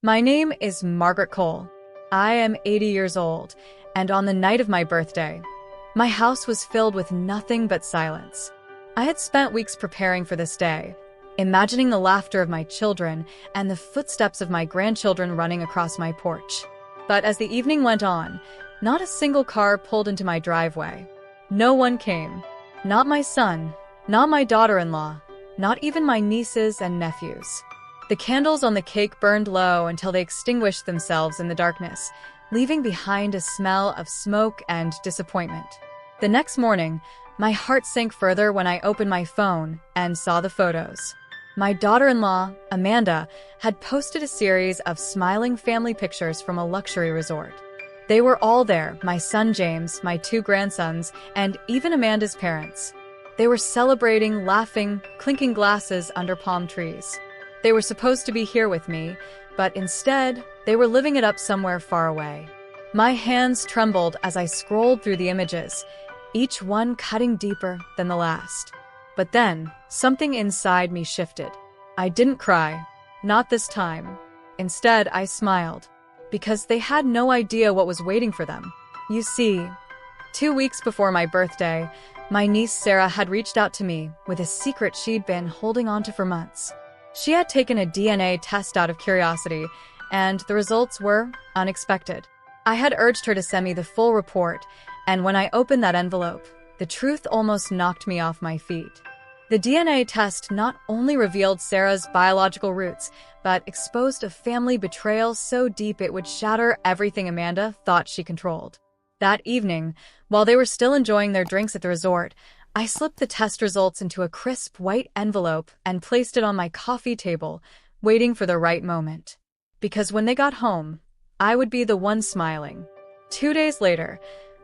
My name is Margaret Cole. I am 80 years old, and on the night of my birthday, my house was filled with nothing but silence. I had spent weeks preparing for this day, imagining the laughter of my children and the footsteps of my grandchildren running across my porch. But as the evening went on, not a single car pulled into my driveway. No one came. Not my son, not my daughter-in-law, not even my nieces and nephews. The candles on the cake burned low until they extinguished themselves in the darkness, leaving behind a smell of smoke and disappointment. The next morning, my heart sank further when I opened my phone and saw the photos. My daughter-in-law, Amanda, had posted a series of smiling family pictures from a luxury resort. They were all there, my son James, my 2 grandsons, and even Amanda's parents. They were celebrating, laughing, clinking glasses under palm trees. They were supposed to be here with me, but instead, they were living it up somewhere far away. My hands trembled as I scrolled through the images, each one cutting deeper than the last. But then, something inside me shifted. I didn't cry. Not this time. Instead, I smiled, because they had no idea what was waiting for them. You see, 2 weeks before my birthday, my niece Sarah had reached out to me with a secret she'd been holding onto for months. She had taken a DNA test out of curiosity, and the results were unexpected. I had urged her to send me the full report, and when I opened that envelope, the truth almost knocked me off my feet. The DNA test not only revealed Sarah's biological roots, but exposed a family betrayal so deep it would shatter everything Amanda thought she controlled. That evening, while they were still enjoying their drinks at the resort, I slipped the test results into a crisp white envelope and placed it on my coffee table, waiting for the right moment. Because when they got home, I would be the one smiling. 2 days later,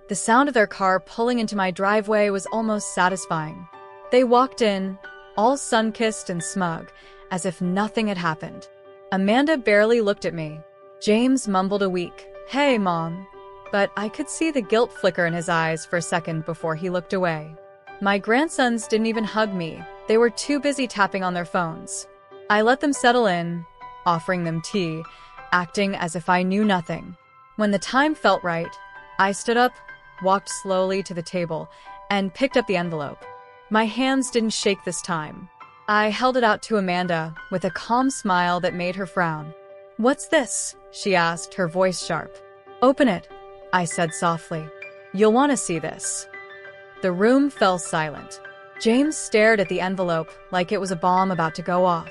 the sound of their car pulling into my driveway was almost satisfying. They walked in, all sun-kissed and smug, as if nothing had happened. Amanda barely looked at me. James mumbled a weak, "Hey, Mom," but I could see the guilt flicker in his eyes for a second before he looked away. My grandsons didn't even hug me. They were too busy tapping on their phones. I let them settle in, offering them tea, acting as if I knew nothing. When the time felt right, I stood up, walked slowly to the table, and picked up the envelope. My hands didn't shake this time. I held it out to Amanda with a calm smile that made her frown. "What's this?" she asked, her voice sharp. "Open it," I said softly. "You'll want to see this." The room fell silent. James stared at the envelope like it was a bomb about to go off.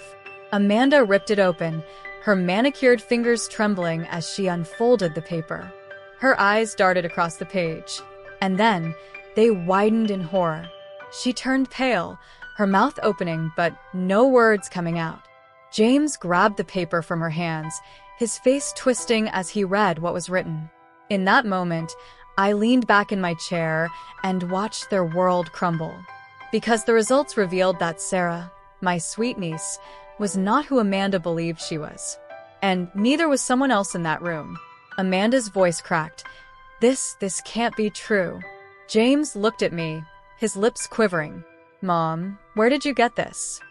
Amanda ripped it open, her manicured fingers trembling as she unfolded the paper. Her eyes darted across the page, and then they widened in horror. She turned pale, her mouth opening but no words coming out. James grabbed the paper from her hands, his face twisting as he read what was written. In that moment, I leaned back in my chair and watched their world crumble. Because the results revealed that Sarah, my sweet niece, was not who Amanda believed she was. And neither was someone else in that room. Amanda's voice cracked. This can't be true." James looked at me, his lips quivering. "Mom, where did you get this?"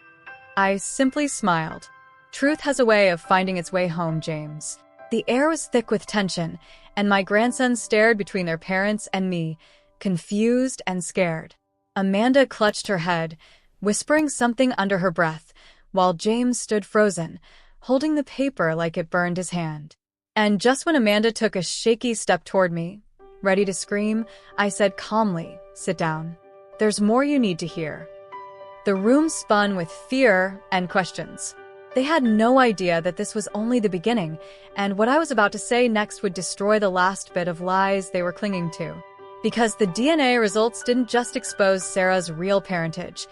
I simply smiled. Truth has a way of finding its way home, James. The air was thick with tension, and my grandsons stared between their parents and me, confused and scared. Amanda clutched her head, whispering something under her breath, while James stood frozen, holding the paper like it burned his hand. And just when Amanda took a shaky step toward me, ready to scream, I said calmly, "Sit down. There's more you need to hear." The room spun with fear and questions. They had no idea that this was only the beginning, and what I was about to say next would destroy the last bit of lies they were clinging to. Because the DNA results didn't just expose Sarah's real parentage.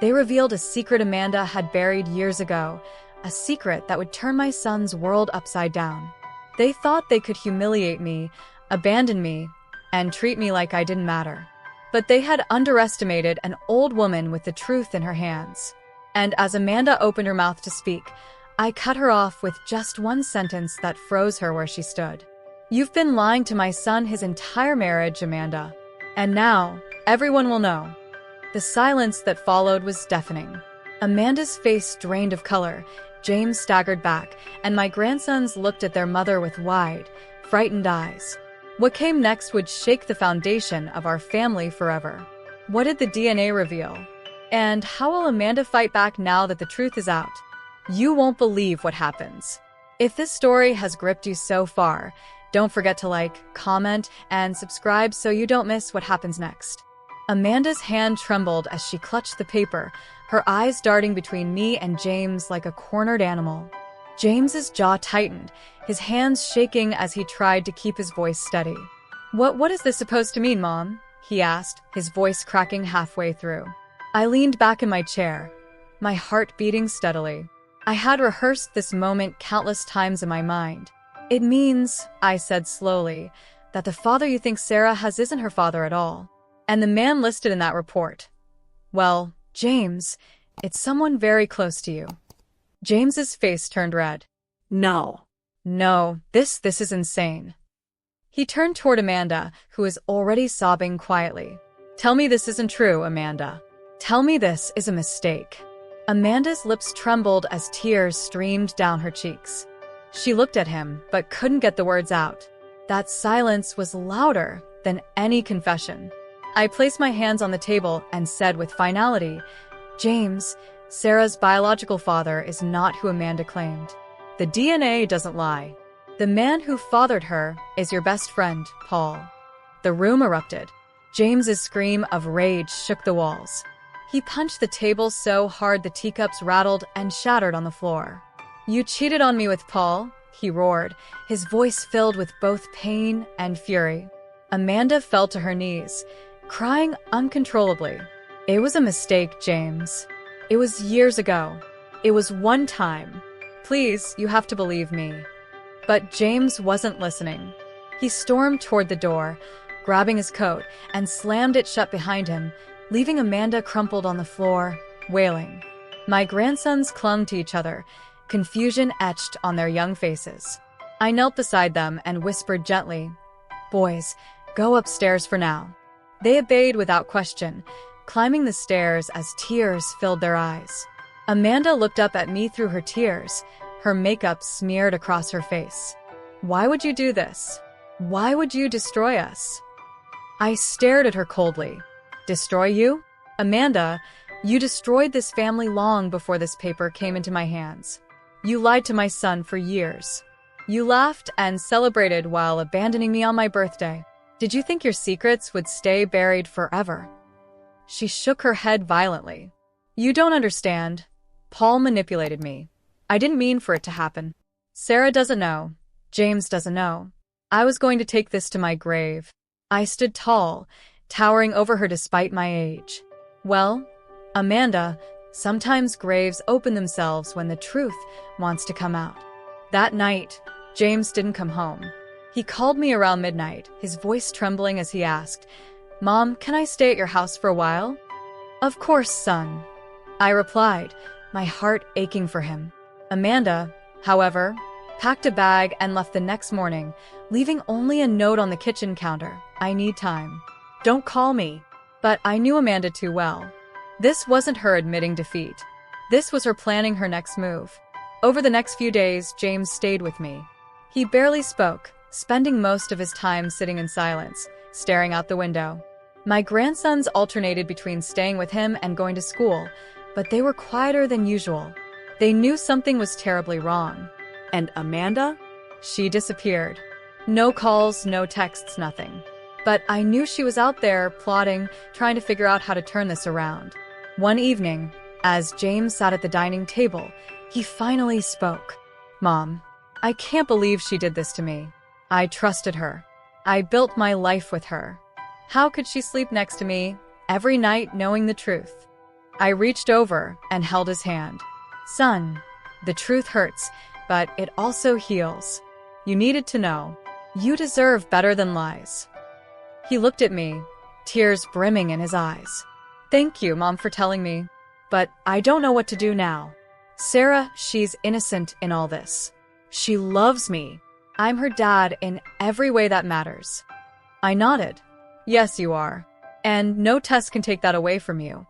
They revealed a secret Amanda had buried years ago, a secret that would turn my son's world upside down. They thought they could humiliate me, abandon me, and treat me like I didn't matter. But they had underestimated an old woman with the truth in her hands. And as Amanda opened her mouth to speak, I cut her off with just one sentence that froze her where she stood. "You've been lying to my son his entire marriage, Amanda. And now, everyone will know." The silence that followed was deafening. Amanda's face drained of color, James staggered back, and my grandsons looked at their mother with wide, frightened eyes. What came next would shake the foundation of our family forever. What did the DNA reveal? And how will Amanda fight back now that the truth is out? You won't believe what happens. If this story has gripped you so far, don't forget to like, comment, and subscribe so you don't miss what happens next. Amanda's hand trembled as she clutched the paper, her eyes darting between me and James like a cornered animal. James's jaw tightened, his hands shaking as he tried to keep his voice steady. What is this supposed to mean, Mom?" he asked, his voice cracking halfway through. I leaned back in my chair, my heart beating steadily. I had rehearsed this moment countless times in my mind. "It means," I said slowly, "that the father you think Sarah has isn't her father at all. And the man listed in that report, well, James, it's someone very close to you." James's face turned red. No, this is insane." He turned toward Amanda, who was already sobbing quietly. "Tell me this isn't true, Amanda. Tell me this is a mistake." Amanda's lips trembled as tears streamed down her cheeks. She looked at him, but couldn't get the words out. That silence was louder than any confession. I placed my hands on the table and said with finality, "James, Sarah's biological father is not who Amanda claimed. The DNA doesn't lie. The man who fathered her is your best friend, Paul." The room erupted. James's scream of rage shook the walls. He punched the table so hard the teacups rattled and shattered on the floor. "You cheated on me with Paul," he roared, his voice filled with both pain and fury. Amanda fell to her knees, crying uncontrollably. "It was a mistake, James. It was years ago. It was one time. Please, you have to believe me." But James wasn't listening. He stormed toward the door, grabbing his coat, and slammed it shut behind him, leaving Amanda crumpled on the floor, wailing. My grandsons clung to each other, confusion etched on their young faces. I knelt beside them and whispered gently, "Boys, go upstairs for now." They obeyed without question, climbing the stairs as tears filled their eyes. Amanda looked up at me through her tears, her makeup smeared across her face. "Why would you do this? Why would you destroy us?" I stared at her coldly. "Destroy you? Amanda, you destroyed this family long before this paper came into my hands. You lied to my son for years. You laughed and celebrated while abandoning me on my birthday. Did you think your secrets would stay buried forever?" She shook her head violently. "You don't understand. Paul manipulated me. I didn't mean for it to happen. Sarah doesn't know. James doesn't know. I was going to take this to my grave." I stood tall, towering over her despite my age. "Well, Amanda, sometimes graves open themselves when the truth wants to come out." That night, James didn't come home. He called me around midnight, his voice trembling as he asked, "Mom, can I stay at your house for a while?" "Of course, son," I replied, my heart aching for him. Amanda, however, packed a bag and left the next morning, leaving only a note on the kitchen counter. "I need time. Don't call me." But I knew Amanda too well. This wasn't her admitting defeat. This was her planning her next move. Over the next few days, James stayed with me. He barely spoke, spending most of his time sitting in silence, staring out the window. My grandsons alternated between staying with him and going to school, but they were quieter than usual. They knew something was terribly wrong. And Amanda? She disappeared. No calls, no texts, nothing. But I knew she was out there, plotting, trying to figure out how to turn this around. One evening, as James sat at the dining table, he finally spoke. "Mom, I can't believe she did this to me. I trusted her. I built my life with her. How could she sleep next to me every night knowing the truth?" I reached over and held his hand. "Son, the truth hurts, but it also heals. You needed to know. You deserve better than lies." He looked at me, tears brimming in his eyes. "Thank you, Mom, for telling me. But I don't know what to do now. Sarah, she's innocent in all this. She loves me. I'm her dad in every way that matters." I nodded. "Yes, you are. And no test can take that away from you."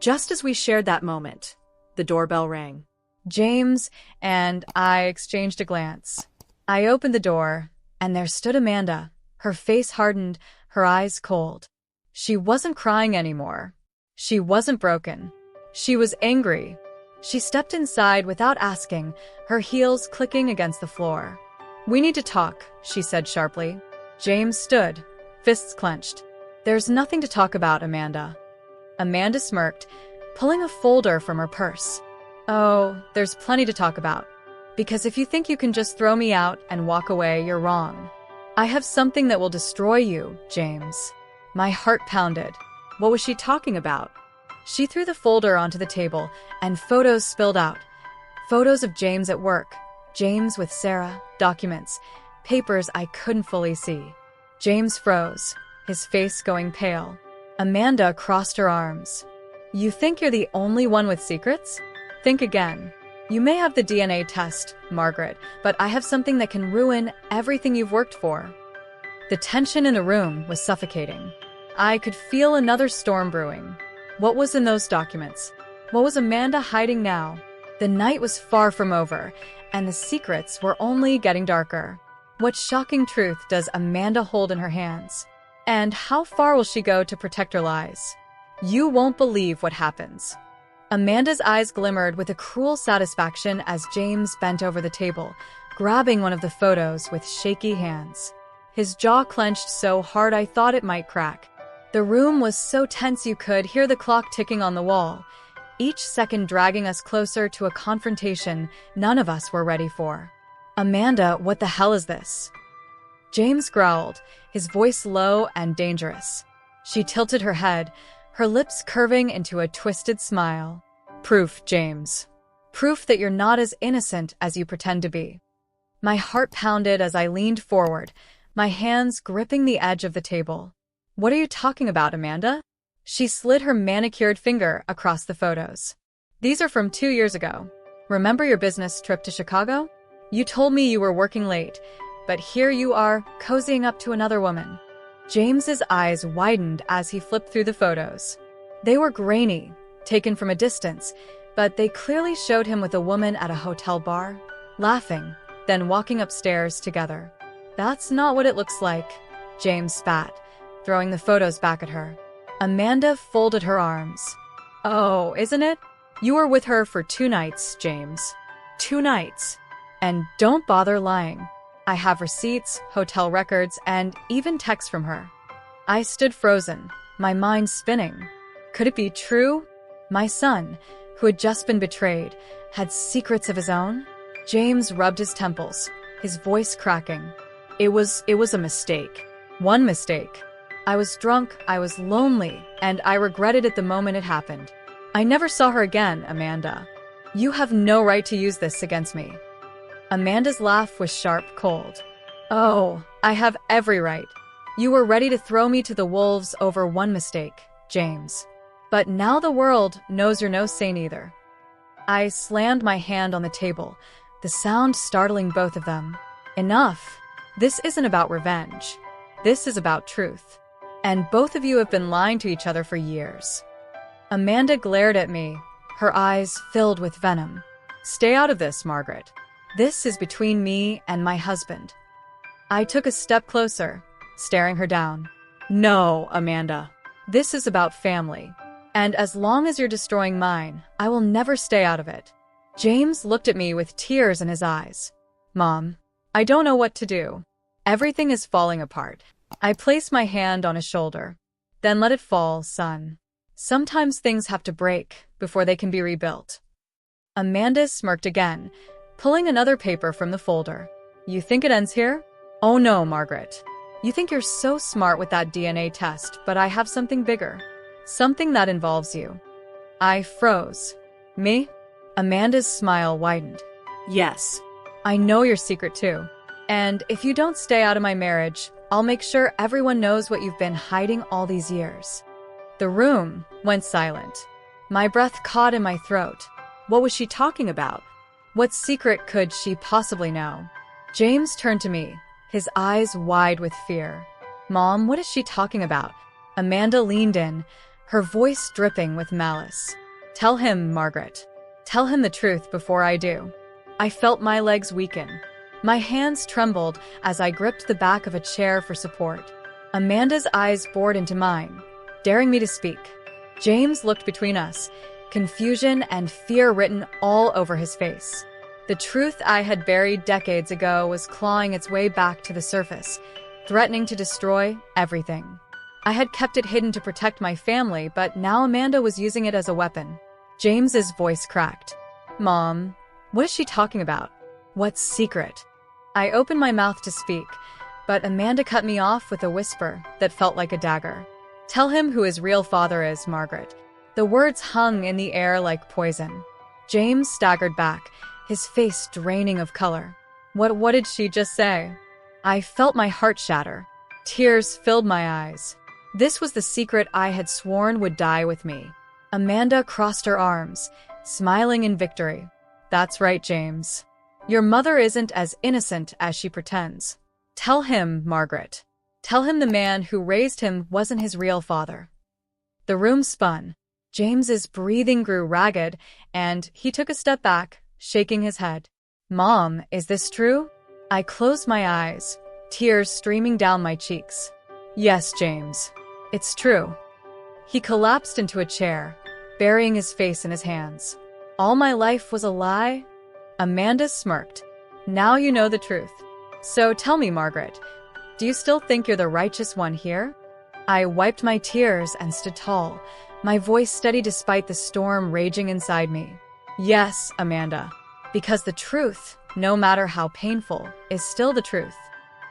Just as we shared that moment, the doorbell rang. James and I exchanged a glance. I opened the door, and there stood Amanda, her face hardened, her eyes cold. She wasn't crying anymore. She wasn't broken. She was angry. She stepped inside without asking, her heels clicking against the floor. "We need to talk," she said sharply. James stood, fists clenched. "There's nothing to talk about, Amanda." Amanda smirked, pulling a folder from her purse. "Oh, there's plenty to talk about. Because if you think you can just throw me out and walk away, you're wrong. I have something that will destroy you, James." My heart pounded. What was she talking about? She threw the folder onto the table, and photos spilled out. Photos of James at work, James with Sarah, documents, papers I couldn't fully see. James froze, his face going pale. Amanda crossed her arms. "You think you're the only one with secrets? Think again. You may have the DNA test, Margaret, but I have something that can ruin everything you've worked for." The tension in the room was suffocating. I could feel another storm brewing. What was in those documents? What was Amanda hiding now? The night was far from over, and the secrets were only getting darker. What shocking truth does Amanda hold in her hands? And how far will she go to protect her lies? You won't believe what happens. Amanda's eyes glimmered with a cruel satisfaction as James bent over the table, grabbing one of the photos with shaky hands. His jaw clenched so hard I thought it might crack. The room was so tense you could hear the clock ticking on the wall, each second dragging us closer to a confrontation none of us were ready for. "Amanda, what the hell is this?" James growled, his voice low and dangerous. She tilted her head, her lips curving into a twisted smile. "Proof, James. Proof that you're not as innocent as you pretend to be." My heart pounded as I leaned forward, my hands gripping the edge of the table. "What are you talking about, Amanda?" She slid her manicured finger across the photos. "These are from 2 years ago. Remember your business trip to Chicago? You told me you were working late, but here you are, cozying up to another woman." James's eyes widened as he flipped through the photos. They were grainy, taken from a distance, but they clearly showed him with a woman at a hotel bar, laughing, then walking upstairs together. "That's not what it looks like," James spat, throwing the photos back at her. Amanda folded her arms. "Oh, isn't it? You were with her for 2 nights, James. 2 nights. And don't bother lying. I have receipts, hotel records, and even texts from her." I stood frozen, my mind spinning. Could it be true? My son, who had just been betrayed, had secrets of his own? James rubbed his temples, his voice cracking. It was a mistake. One mistake. I was drunk, I was lonely, and I regretted it the moment it happened. I never saw her again, Amanda. You have no right to use this against me. Amanda's laugh was sharp, cold. "Oh, I have every right. You were ready to throw me to the wolves over one mistake, James. But now the world knows you're no saint either." I slammed my hand on the table, the sound startling both of them. "Enough. This isn't about revenge. This is about truth. And both of you have been lying to each other for years." Amanda glared at me, her eyes filled with venom. "Stay out of this, Margaret. This is between me and my husband." I took a step closer, staring her down. "No, Amanda. This is about family. And as long as you're destroying mine, I will never stay out of it." James looked at me with tears in his eyes. "Mom, I don't know what to do. Everything is falling apart." I placed my hand on his shoulder. "Then let it fall, son. Sometimes things have to break before they can be rebuilt." Amanda smirked again, pulling another paper from the folder. "You think it ends here?" "Oh no, Margaret. You think you're so smart with that DNA test, but I have something bigger. Something that involves you." I froze. "Me?" Amanda's smile widened. "Yes. I know your secret too. And if you don't stay out of my marriage, I'll make sure everyone knows what you've been hiding all these years." The room went silent. My breath caught in my throat. What was she talking about? What secret could she possibly know? James turned to me, his eyes wide with fear. "Mom, what is she talking about?" Amanda leaned in, her voice dripping with malice. "Tell him, Margaret. Tell him the truth before I do. I felt my legs weaken. My hands trembled as I gripped the back of a chair for support. Amanda's eyes bored into mine, daring me to speak. James looked between us, confusion and fear written all over his face. The truth I had buried decades ago was clawing its way back to the surface, threatening to destroy everything. I had kept it hidden to protect my family, but now Amanda was using it as a weapon. James's voice cracked. Mom, what is she talking about? What secret? I opened my mouth to speak, but Amanda cut me off with a whisper that felt like a dagger. Tell him who his real father is, Margaret. The words hung in the air like poison. James staggered back, his face draining of color. What did she just say? I felt my heart shatter. Tears filled my eyes. This was the secret I had sworn would die with me. Amanda crossed her arms, smiling in victory. That's right, James. Your mother isn't as innocent as she pretends. Tell him, Margaret. Tell him the man who raised him wasn't his real father. The room spun. James's breathing grew ragged, and he took a step back, shaking his head. Mom, is this true? I closed my eyes, tears streaming down my cheeks. Yes, James. It's true. He collapsed into a chair, burying his face in his hands. All my life was a lie? Amanda smirked. Now you know the truth. So tell me, Margaret, do you still think you're the righteous one here? I wiped my tears and stood tall, my voice steady despite the storm raging inside me. Yes, Amanda, because the truth, no matter how painful, is still the truth.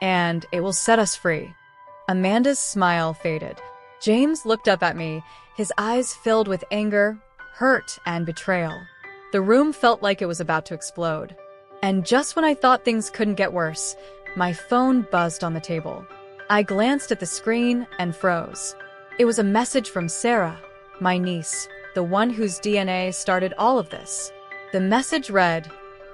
And it will set us free. Amanda's smile faded. James looked up at me, his eyes filled with anger, hurt, and betrayal. The room felt like it was about to explode. And just when I thought things couldn't get worse, my phone buzzed on the table. I glanced at the screen and froze. It was a message from Sarah, my niece, the one whose DNA started all of this. The message read,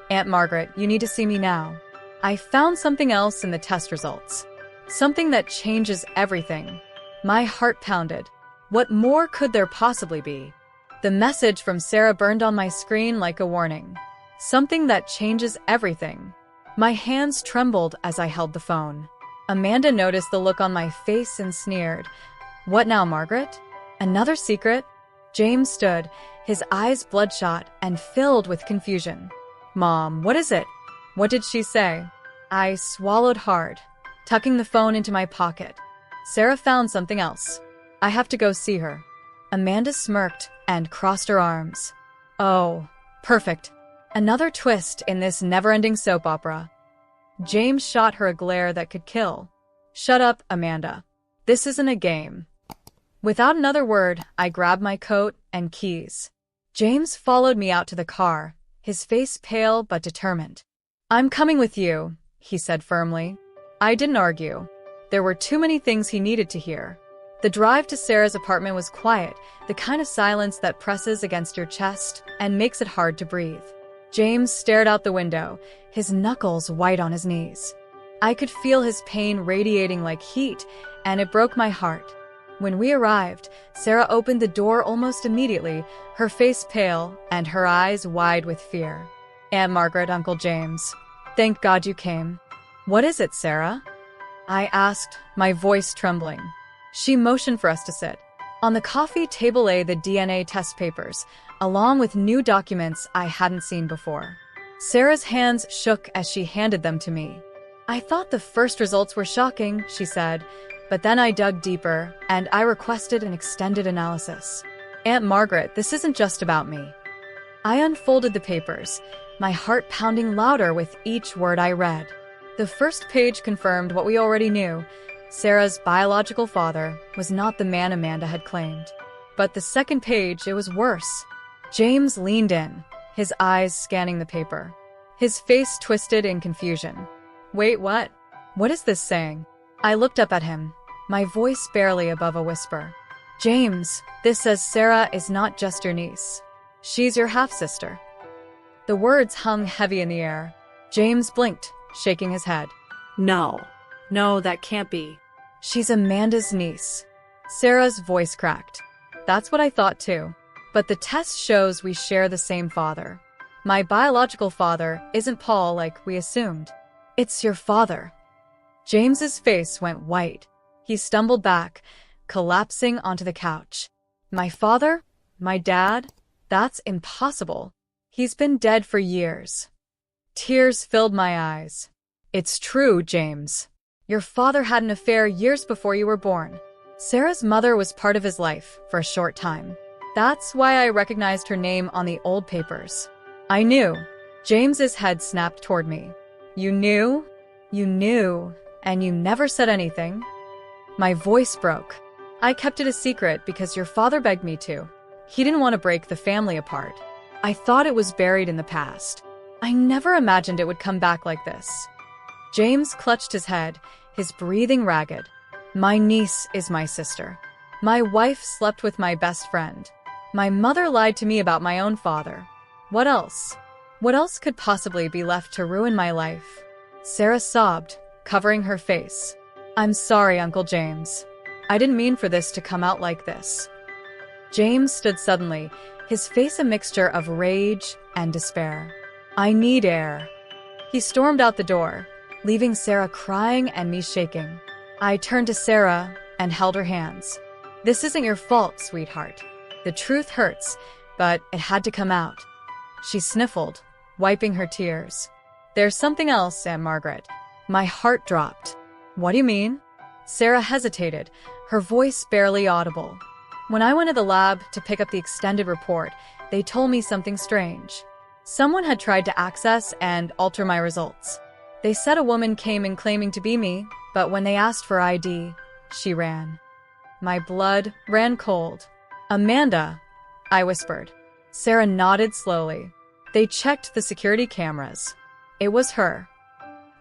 Aunt Margaret, you need to see me now. I found something else in the test results. Something that changes everything. My heart pounded. What more could there possibly be? The message from Sarah burned on my screen like a warning. Something that changes everything. My hands trembled as I held the phone. Amanda noticed the look on my face and sneered. What now, Margaret? Another secret? James stood, his eyes bloodshot and filled with confusion. Mom, what is it? What did she say? I swallowed hard, tucking the phone into my pocket. Sarah found something else. I have to go see her. Amanda smirked and crossed her arms. Oh, perfect. Another twist in this never-ending soap opera. James shot her a glare that could kill. Shut up, Amanda. This isn't a game. Without another word, I grabbed my coat and keys. James followed me out to the car, his face pale but determined. I'm coming with you, he said firmly. I didn't argue. There were too many things he needed to hear. The drive to Sarah's apartment was quiet, the kind of silence that presses against your chest and makes it hard to breathe. James stared out the window, his knuckles white on his knees. I could feel his pain radiating like heat, and it broke my heart. When we arrived, Sarah opened the door almost immediately, her face pale and her eyes wide with fear. Aunt Margaret, Uncle James. Thank God you came. What is it, Sarah? I asked, my voice trembling. She motioned for us to sit. On the coffee table lay the DNA test papers, along with new documents I hadn't seen before. Sarah's hands shook as she handed them to me. I thought the first results were shocking, she said, but then I dug deeper, and I requested an extended analysis. Aunt Margaret, this isn't just about me. I unfolded the papers, my heart pounding louder with each word I read. The first page confirmed what we already knew. Sarah's biological father was not the man Amanda had claimed. But the second page, it was worse. James leaned in, his eyes scanning the paper. His face twisted in confusion. Wait, what? What is this saying? I looked up at him, my voice barely above a whisper. James, this says Sarah is not just your niece. She's your half-sister. The words hung heavy in the air. James blinked, shaking his head. No, that can't be. She's Amanda's niece. Sarah's voice cracked. That's what I thought too. But the test shows we share the same father. My biological father isn't Paul like we assumed. It's your father." James's face went white. He stumbled back, collapsing onto the couch. "My father? My dad? That's impossible. He's been dead for years." Tears filled my eyes. "It's true, James. Your father had an affair years before you were born. Sarah's mother was part of his life for a short time. That's why I recognized her name on the old papers." I knew. James's head snapped toward me. "You knew? You knew, and you never said anything?" My voice broke. "I kept it a secret because your father begged me to. He didn't want to break the family apart. I thought it was buried in the past. I never imagined it would come back like this." James clutched his head, his breathing ragged. "My niece is my sister. My wife slept with my best friend. My mother lied to me about my own father. What else? What else could possibly be left to ruin my life?" Sarah sobbed, covering her face. "I'm sorry, Uncle James. I didn't mean for this to come out like this." James stood suddenly, his face a mixture of rage and despair. "I need air." He stormed out the door, leaving Sarah crying and me shaking. I turned to Sarah and held her hands. "This isn't your fault, sweetheart. The truth hurts, but it had to come out." She sniffled, wiping her tears. "There's something else, Aunt Margaret." My heart dropped. "What do you mean?" Sarah hesitated, her voice barely audible. "When I went to the lab to pick up the extended report, they told me something strange. Someone had tried to access and alter my results. They said a woman came in claiming to be me, but when they asked for ID, she ran." My blood ran cold. "Amanda," I whispered. Sarah nodded slowly. "They checked the security cameras. It was her."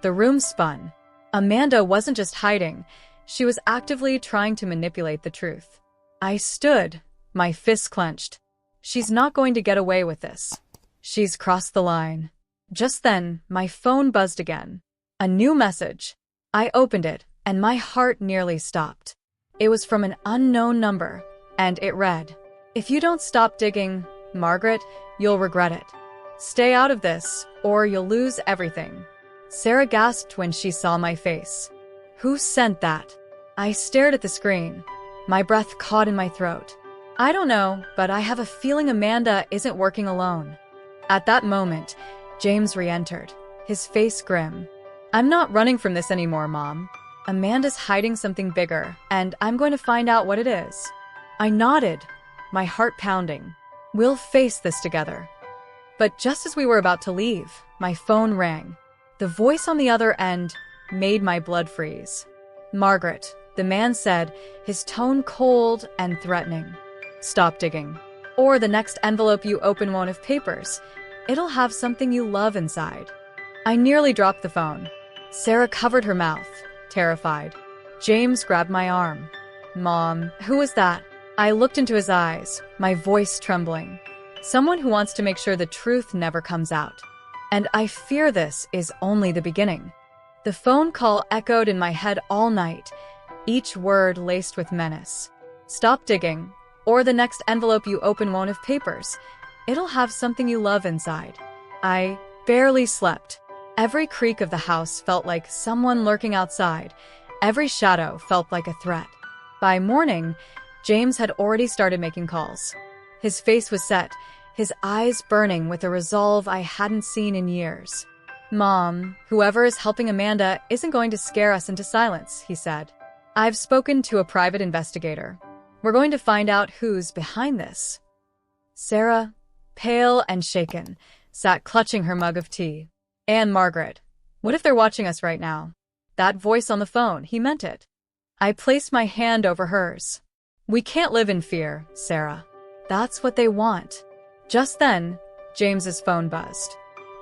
The room spun. Amanda wasn't just hiding. She was actively trying to manipulate the truth. I stood, my fists clenched. She's not going to get away with this. She's crossed the line. Just then, my phone buzzed again. A new message. I opened it, and my heart nearly stopped. It was from an unknown number, and it read, "If you don't stop digging, Margaret, you'll regret it. Stay out of this, or you'll lose everything." Sarah gasped when she saw my face. "Who sent that?" I stared at the screen, my breath caught in my throat. "I don't know, but I have a feeling Amanda isn't working alone." At that moment, James re-entered, his face grim. "I'm not running from this anymore, Mom. Amanda's hiding something bigger, and I'm going to find out what it is." I nodded, my heart pounding. "We'll face this together." But just as we were about to leave, my phone rang. The voice on the other end made my blood freeze. "Margaret," the man said, his tone cold and threatening. "Stop digging. Or the next envelope you open won't have papers. It'll have something you love inside." I nearly dropped the phone. Sarah covered her mouth, terrified. James grabbed my arm. "Mom, who was that?" I looked into his eyes, my voice trembling. "Someone who wants to make sure the truth never comes out. And I fear this is only the beginning." The phone call echoed in my head all night, each word laced with menace. "Stop digging, or the next envelope you open won't have papers. It'll have something you love inside." I barely slept. Every creak of the house felt like someone lurking outside. Every shadow felt like a threat. By morning, James had already started making calls. His face was set, his eyes burning with a resolve I hadn't seen in years. "Mom, whoever is helping Amanda isn't going to scare us into silence," he said. "I've spoken to a private investigator. We're going to find out who's behind this." Sarah, pale and shaken, sat clutching her mug of tea. "Aunt Margaret, what if they're watching us right now?" That voice on the phone, he meant it. I placed my hand over hers. "We can't live in fear, Sarah. That's what they want." Just then, James's phone buzzed.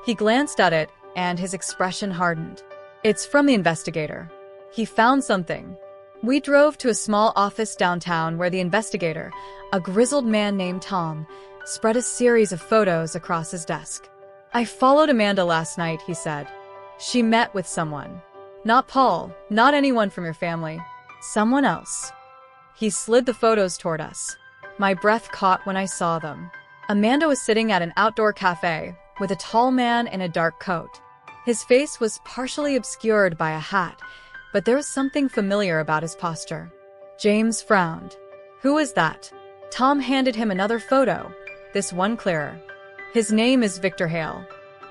He glanced at it, and his expression hardened. "It's from the investigator. He found something." We drove to a small office downtown where the investigator, a grizzled man named Tom, spread a series of photos across his desk. "I followed Amanda last night," he said. "She met with someone. Not Paul, not anyone from your family. Someone else." He slid the photos toward us. My breath caught when I saw them. Amanda was sitting at an outdoor cafe with a tall man in a dark coat. His face was partially obscured by a hat, but there was something familiar about his posture. James frowned. Who is that? Tom handed him another photo, this one clearer. His name is Victor Hale.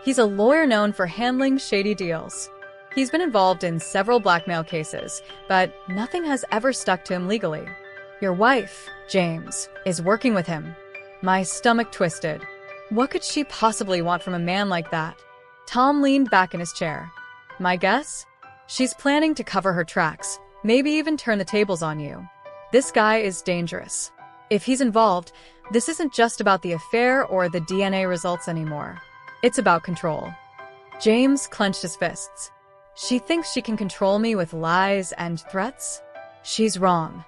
He's a lawyer known for handling shady deals. He's been involved in several blackmail cases, but nothing has ever stuck to him legally. Your wife, James, is working with him. My stomach twisted. What could she possibly want from a man like that? Tom leaned back in his chair. My guess? She's planning to cover her tracks, maybe even turn the tables on you. This guy is dangerous. If he's involved, this isn't just about the affair or the DNA results anymore. It's about control. James clenched his fists. She thinks she can control me with lies and threats? She's wrong.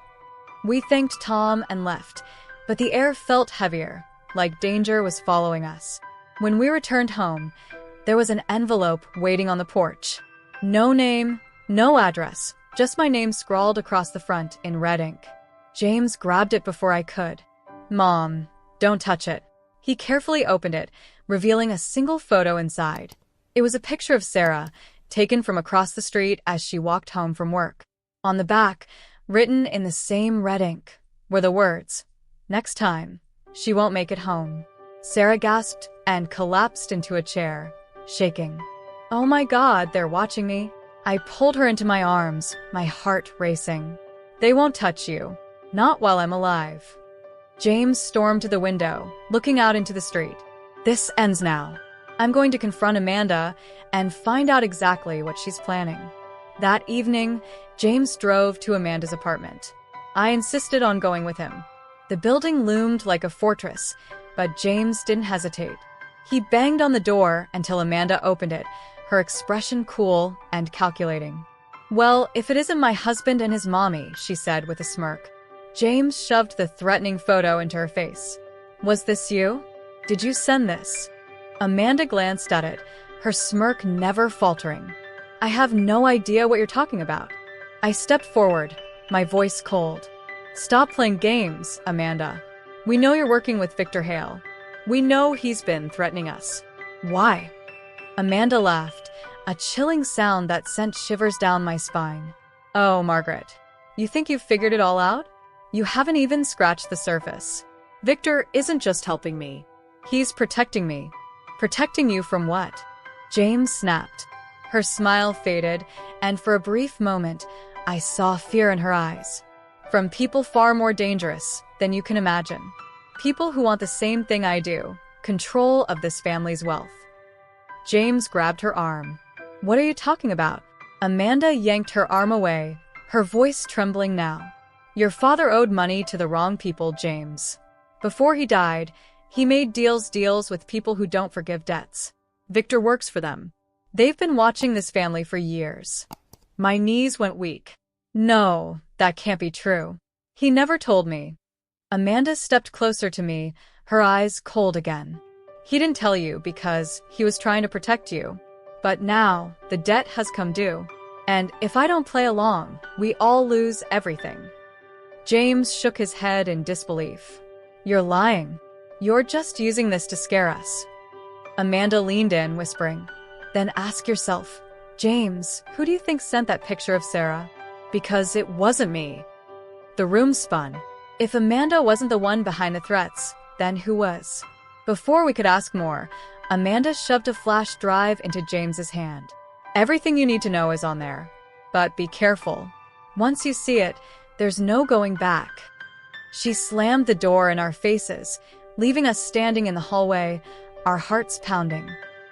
We thanked Tom and left, but the air felt heavier, like danger was following us. When we returned home, there was an envelope waiting on the porch. No name, no address, just my name scrawled across the front in red ink. James grabbed it before I could. Mom, don't touch it. He carefully opened it, revealing a single photo inside. It was a picture of Sarah, taken from across the street as she walked home from work. On the back, written in the same red ink, were the words, "Next time, she won't make it home." Sarah gasped and collapsed into a chair, shaking. Oh my God, they're watching me. I pulled her into my arms, my heart racing. They won't touch you. Not while I'm alive. James stormed to the window, looking out into the street. This ends now. I'm going to confront Amanda and find out exactly what she's planning. That evening, James drove to Amanda's apartment. I insisted on going with him. The building loomed like a fortress, but James didn't hesitate. He banged on the door until Amanda opened it, her expression cool and calculating. Well, if it isn't my husband and his mommy, she said with a smirk. James shoved the threatening photo into her face. Was this you? Did you send this? Amanda glanced at it, her smirk never faltering. I have no idea what you're talking about. I stepped forward, my voice cold. Stop playing games, Amanda. We know you're working with Victor Hale. We know he's been threatening us. Why? Amanda laughed, a chilling sound that sent shivers down my spine. Oh, Margaret, you think you've figured it all out? You haven't even scratched the surface. Victor isn't just helping me. He's protecting me. Protecting you from what? James snapped. Her smile faded, and for a brief moment, I saw fear in her eyes. From people far more dangerous than you can imagine. People who want the same thing I do, control of this family's wealth. James grabbed her arm. What are you talking about? Amanda yanked her arm away, her voice trembling now. Your father owed money to the wrong people, James. Before he died, he made deals with people who don't forgive debts. Victor works for them. They've been watching this family for years. My knees went weak. No, that can't be true. He never told me. Amanda stepped closer to me, her eyes cold again. He didn't tell you because he was trying to protect you. But now, the debt has come due. And if I don't play along, we all lose everything. James shook his head in disbelief. You're lying. You're just using this to scare us. Amanda leaned in, whispering, Then ask yourself, James, who do you think sent that picture of Sarah? Because it wasn't me. The room spun. If Amanda wasn't the one behind the threats, then who was? Before we could ask more, Amanda shoved a flash drive into James's hand. Everything you need to know is on there. But be careful. Once you see it, there's no going back. She slammed the door in our faces, leaving us standing in the hallway, our hearts pounding.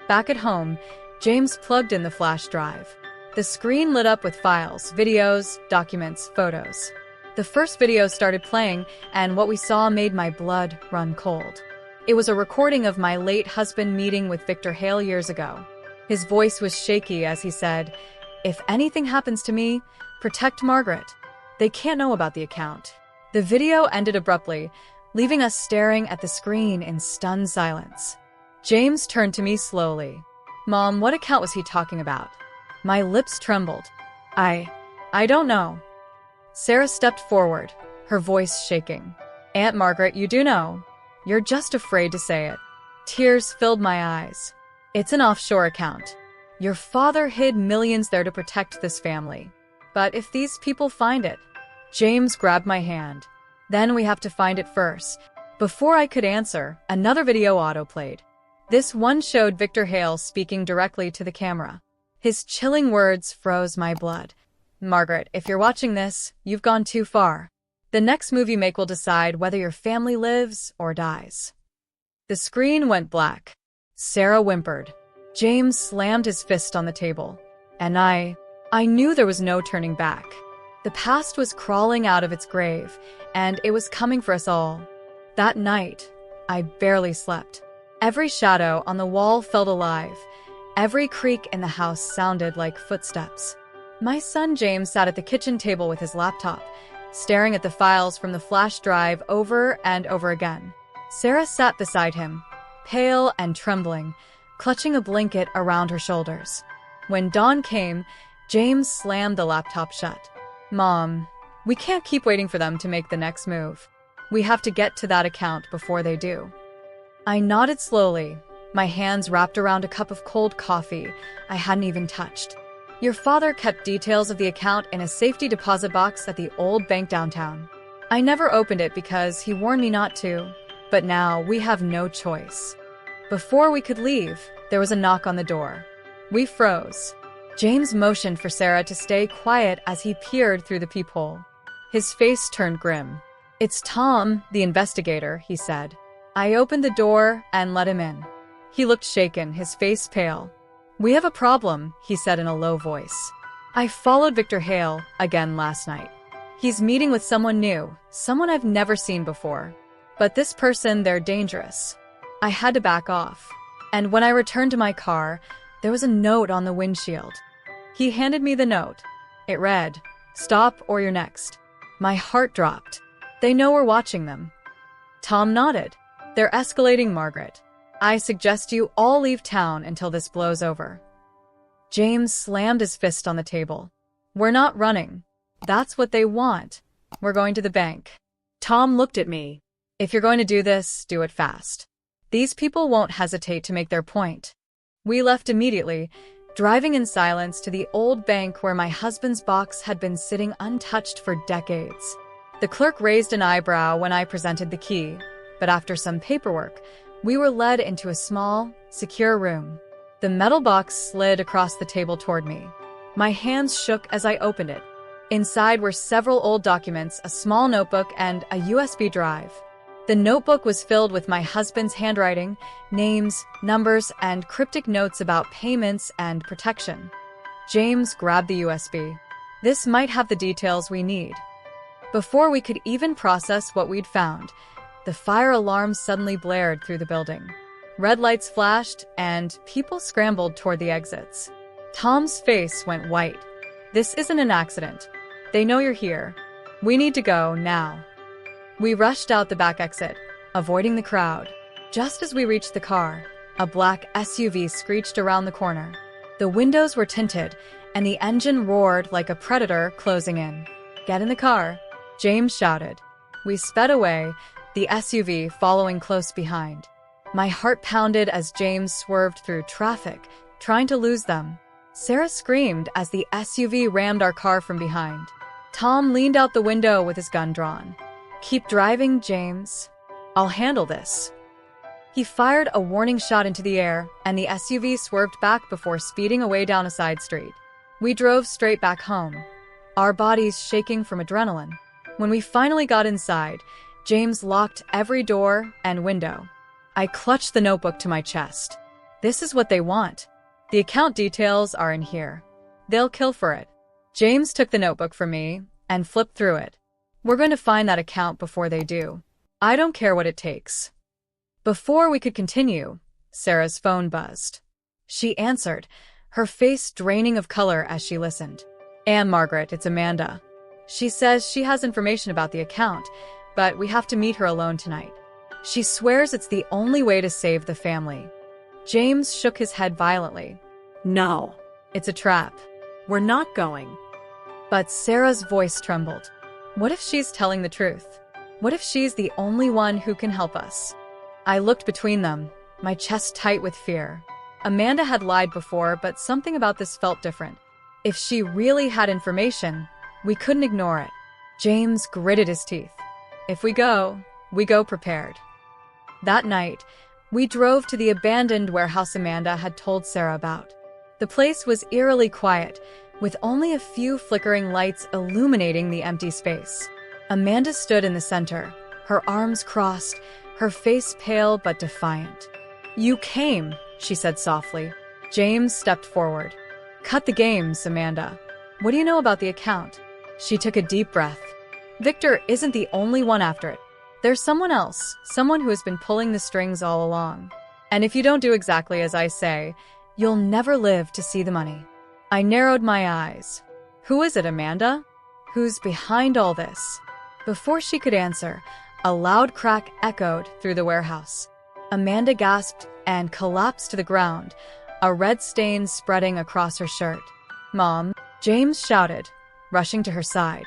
Back at home, James plugged in the flash drive. The screen lit up with files, videos, documents, photos. The first video started playing, and what we saw made my blood run cold. It was a recording of my late husband meeting with Victor Hale years ago. His voice was shaky as he said, If anything happens to me, protect Margaret. They can't know about the account. The video ended abruptly, leaving us staring at the screen in stunned silence. James turned to me slowly. Mom, what account was he talking about? My lips trembled. I don't know. Sarah stepped forward, her voice shaking. Aunt Margaret, you do know. You're just afraid to say it. Tears filled my eyes. It's an offshore account. Your father hid millions there to protect this family. But if these people find it... James grabbed my hand. Then we have to find it first. Before I could answer, another video autoplayed. This one showed Victor Hale speaking directly to the camera. His chilling words froze my blood. Margaret, if you're watching this, you've gone too far. The next movie you make will decide whether your family lives or dies. The screen went black. Sarah whimpered. James slammed his fist on the table. And I knew there was no turning back. The past was crawling out of its grave, and it was coming for us all. That night, I barely slept. Every shadow on the wall felt alive. Every creak in the house sounded like footsteps. My son James sat at the kitchen table with his laptop, staring at the files from the flash drive over and over again. Sarah sat beside him, pale and trembling, clutching a blanket around her shoulders. When dawn came, James slammed the laptop shut. Mom, we can't keep waiting for them to make the next move. We have to get to that account before they do. I nodded slowly, my hands wrapped around a cup of cold coffee I hadn't even touched. Your father kept details of the account in a safety deposit box at the old bank downtown. I never opened it because he warned me not to, but now we have no choice. Before we could leave, there was a knock on the door. We froze. James motioned for Sarah to stay quiet as he peered through the peephole. His face turned grim. "It's Tom, the investigator," he said. I opened the door and let him in. He looked shaken, his face pale. "We have a problem," he said in a low voice. "I followed Victor Hale again last night. He's meeting with someone new, someone I've never seen before. But this person, they're dangerous." I had to back off. And when I returned to my car, there was a note on the windshield. He handed me the note. It read, "Stop or you're next." My heart dropped. They know we're watching them. Tom nodded. "They're escalating, Margaret. I suggest you all leave town until this blows over." James slammed his fist on the table. "We're not running. That's what they want. We're going to the bank." Tom looked at me. "If you're going to do this, do it fast. These people won't hesitate to make their point." We left immediately, driving in silence to the old bank where my husband's box had been sitting untouched for decades. The clerk raised an eyebrow when I presented the key, but after some paperwork, we were led into a small, secure room. The metal box slid across the table toward me. My hands shook as I opened it. Inside were several old documents, a small notebook, and a USB drive. The notebook was filled with my husband's handwriting, names, numbers, and cryptic notes about payments and protection. James grabbed the USB. This might have the details we need. Before we could even process what we'd found, the fire alarm suddenly blared through the building. Red lights flashed, and people scrambled toward the exits. Tom's face went white. "This isn't an accident. They know you're here. We need to go now." We rushed out the back exit, avoiding the crowd. Just as we reached the car, a black SUV screeched around the corner. The windows were tinted, and the engine roared like a predator closing in. "Get in the car," James shouted. We sped away, the SUV following close behind. My heart pounded as James swerved through traffic, trying to lose them. Sarah screamed as the SUV rammed our car from behind. Tom leaned out the window with his gun drawn. "Keep driving, James. I'll handle this." He fired a warning shot into the air, and the SUV swerved back before speeding away down a side street. We drove straight back home, our bodies shaking from adrenaline. When we finally got inside, James locked every door and window. I clutched the notebook to my chest. This is what they want. The account details are in here. They'll kill for it. James took the notebook from me and flipped through it. "We're going to find that account before they do. I don't care what it takes." Before we could continue, Sarah's phone buzzed. She answered, her face draining of color as she listened. "Aunt Margaret, it's Amanda. She says she has information about the account, but we have to meet her alone tonight. She swears it's the only way to save the family." James shook his head violently. No. "It's a trap." We're not going. But Sarah's voice trembled. What if she's telling the truth? What if she's the only one who can help us? I looked between them, my chest tight with fear. Amanda had lied before, but something about this felt different. If she really had information, we couldn't ignore it. James gritted his teeth. If we go prepared. That night, we drove to the abandoned warehouse Amanda had told Sarah about. The place was eerily quiet, with only a few flickering lights illuminating the empty space. Amanda stood in the center, her arms crossed, her face pale but defiant. "You came," she said softly. James stepped forward. "Cut the games, Amanda. What do you know about the account?" She took a deep breath. "Victor isn't the only one after it. There's someone else, someone who has been pulling the strings all along. And if you don't do exactly as I say, you'll never live to see the money." I narrowed my eyes. "Who is it, Amanda? Who's behind all this?" Before she could answer, a loud crack echoed through the warehouse. Amanda gasped and collapsed to the ground, a red stain spreading across her shirt. "Mom," James shouted, rushing to her side.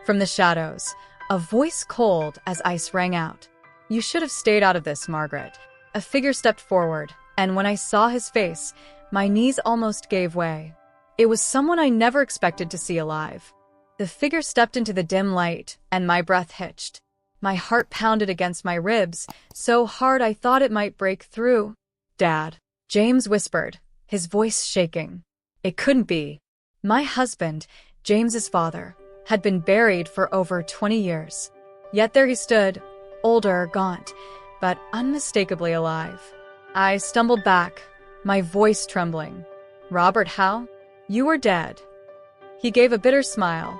From the shadows, a voice cold as ice rang out. "You should have stayed out of this, Margaret." A figure stepped forward, and when I saw his face, my knees almost gave way. It was someone I never expected to see alive. The figure stepped into the dim light, and my breath hitched. My heart pounded against my ribs, so hard I thought it might break through. "Dad," James whispered, his voice shaking. It couldn't be. My husband, James's father, had been buried for over 20 years. Yet there he stood, older, gaunt, but unmistakably alive. I stumbled back, my voice trembling. "Robert Howe? You were dead." He gave a bitter smile.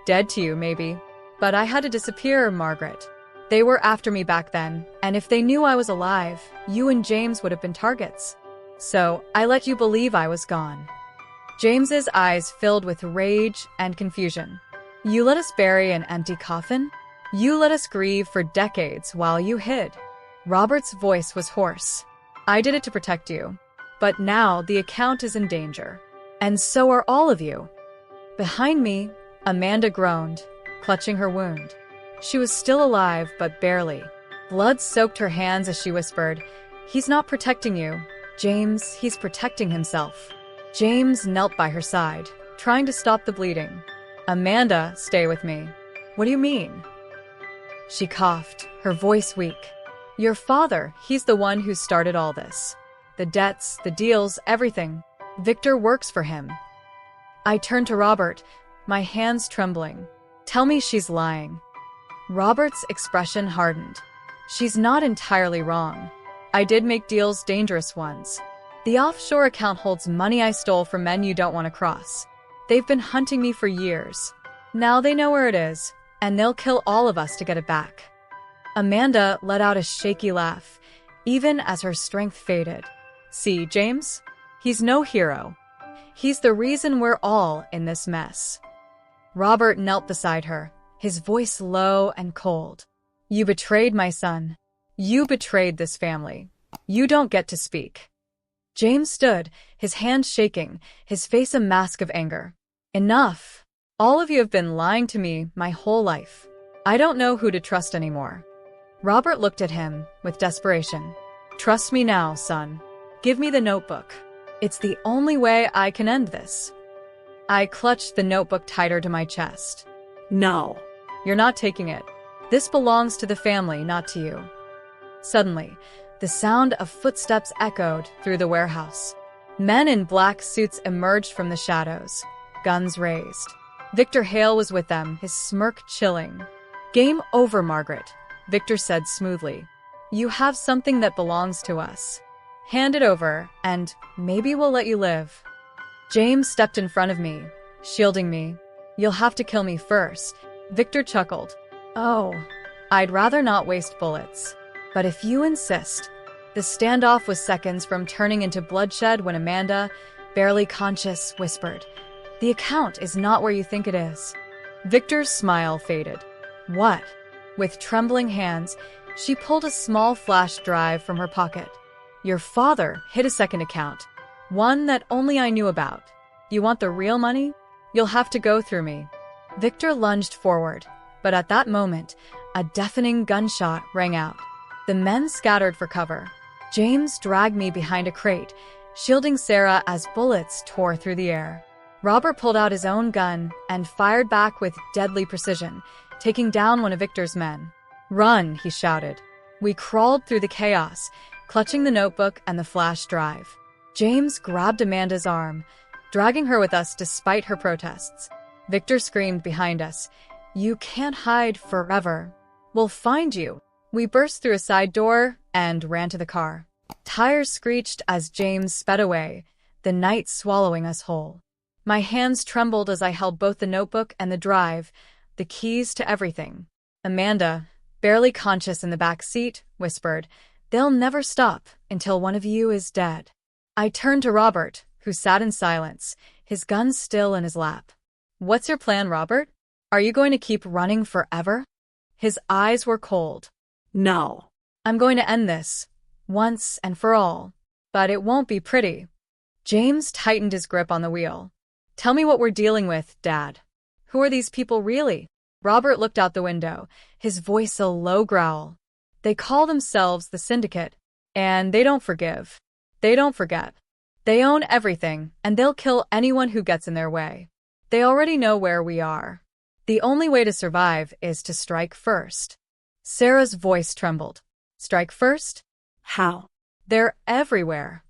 "Dead to you, maybe. But I had to disappear, Margaret. They were after me back then, and if they knew I was alive, you and James would have been targets. So I let you believe I was gone." James's eyes filled with rage and confusion. "You let us bury an empty coffin? You let us grieve for decades while you hid." Robert's voice was hoarse. "I did it to protect you. But now the account is in danger. And so are all of you." Behind me, Amanda groaned, clutching her wound. She was still alive, but barely. Blood soaked her hands as she whispered, "He's not protecting you, James, he's protecting himself." James knelt by her side, trying to stop the bleeding. "Amanda, stay with me." "What do you mean?" She coughed, her voice weak. "Your father, he's the one who started all this. The debts, the deals, everything. Victor works for him." I turned to Robert, my hands trembling. "Tell me she's lying." Robert's expression hardened. "She's not entirely wrong. I did make deals, dangerous ones. The offshore account holds money I stole from men you don't want to cross. They've been hunting me for years. Now they know where it is, and they'll kill all of us to get it back." Amanda let out a shaky laugh, even as her strength faded. "See, James? He's no hero. He's the reason we're all in this mess." Robert knelt beside her, his voice low and cold. "You betrayed my son. You betrayed this family. You don't get to speak." James stood, his hands shaking, his face a mask of anger. "Enough. All of you have been lying to me my whole life. I don't know who to trust anymore." Robert looked at him with desperation. "Trust me now, son. Give me the notebook. It's the only way I can end this." I clutched the notebook tighter to my chest. No. "You're not taking it. This belongs to the family, not to you." Suddenly, the sound of footsteps echoed through the warehouse. Men in black suits emerged from the shadows, guns raised. Victor Hale was with them, his smirk chilling. "Game over, Margaret," Victor said smoothly. "You have something that belongs to us. Hand it over, and maybe we'll let you live." James stepped in front of me, shielding me. "You'll have to kill me first." Victor chuckled. "Oh, I'd rather not waste bullets. But if you insist." The standoff was seconds from turning into bloodshed when Amanda, barely conscious, whispered, "The account is not where you think it is." Victor's smile faded. "What?" With trembling hands, she pulled a small flash drive from her pocket. "Your father hid a second account, one that only I knew about. You want the real money? You'll have to go through me." Victor lunged forward, but at that moment, a deafening gunshot rang out. The men scattered for cover. James dragged me behind a crate, shielding Sarah as bullets tore through the air. Robert pulled out his own gun and fired back with deadly precision, taking down one of Victor's men. "Run," he shouted. We crawled through the chaos, clutching the notebook and the flash drive. James grabbed Amanda's arm, dragging her with us despite her protests. Victor screamed behind us, "You can't hide forever. We'll find you." We burst through a side door and ran to the car. Tires screeched as James sped away, the night swallowing us whole. My hands trembled as I held both the notebook and the drive, the keys to everything. Amanda, barely conscious in the back seat, whispered, "They'll never stop until one of you is dead." I turned to Robert, who sat in silence, his gun still in his lap. "What's your plan, Robert? Are you going to keep running forever?" His eyes were cold. No. "I'm going to end this, once and for all. But it won't be pretty." James tightened his grip on the wheel. "Tell me what we're dealing with, Dad. Who are these people really?" Robert looked out the window, his voice a low growl. "They call themselves the Syndicate, and they don't forgive. They don't forget. They own everything, and they'll kill anyone who gets in their way. They already know where we are. The only way to survive is to strike first." Sarah's voice trembled. "Strike first? How?" They're everywhere."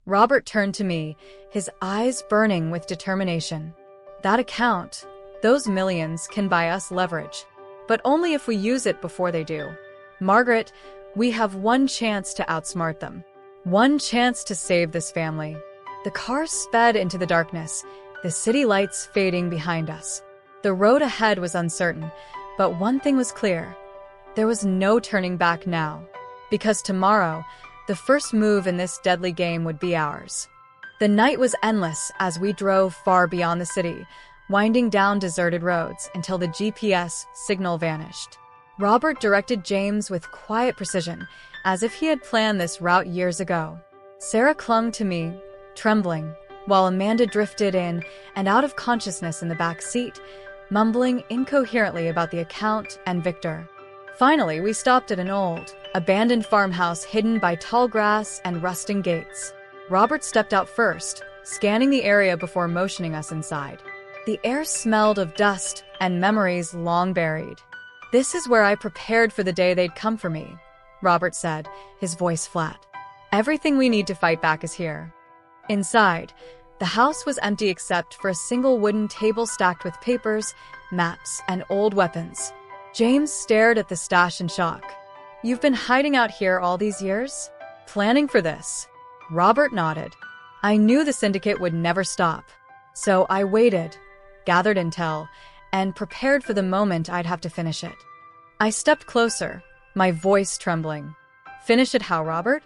Robert turned to me, his eyes burning with determination. "That account, those millions can buy us leverage, but only if we use it before they do. Margaret, we have one chance to outsmart them. One chance to save this family." The car sped into the darkness, the city lights fading behind us. The road ahead was uncertain, but one thing was clear. There was no turning back now, because tomorrow, the first move in this deadly game would be ours. The night was endless as we drove far beyond the city, winding down deserted roads until the GPS signal vanished. Robert directed James with quiet precision, as if he had planned this route years ago. Sarah clung to me, trembling, while Amanda drifted in and out of consciousness in the back seat, mumbling incoherently about the account and Victor. Finally, we stopped at an old, abandoned farmhouse hidden by tall grass and rusting gates. Robert stepped out first, scanning the area before motioning us inside. The air smelled of dust and memories long buried. "This is where I prepared for the day they'd come for me," Robert said, his voice flat. "Everything we need to fight back is here." Inside, the house was empty except for a single wooden table stacked with papers, maps, and old weapons. James stared at the stash in shock. "You've been hiding out here all these years? Planning for this?" Robert nodded. "I knew the Syndicate would never stop. So I waited, gathered intel, and prepared for the moment I'd have to finish it." I stepped closer, my voice trembling. "Finish it how, Robert?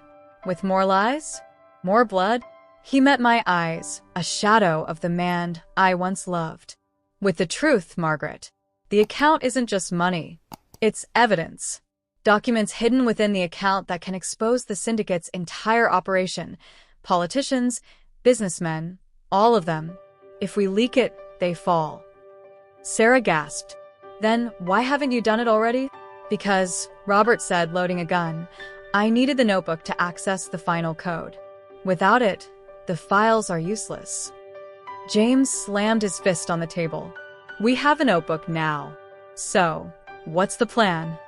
With more lies? More blood?" He met my eyes, a shadow of the man I once loved. "With the truth, Margaret. The account isn't just money. It's evidence. Documents hidden within the account that can expose the Syndicate's entire operation. Politicians, businessmen, all of them. If we leak it, they fall." Sarah gasped. "Then why haven't you done it already?" "Because," Robert said, loading a gun, "I needed the notebook to access the final code. Without it, the files are useless." James slammed his fist on the table. "We have the notebook now. So, what's the plan?"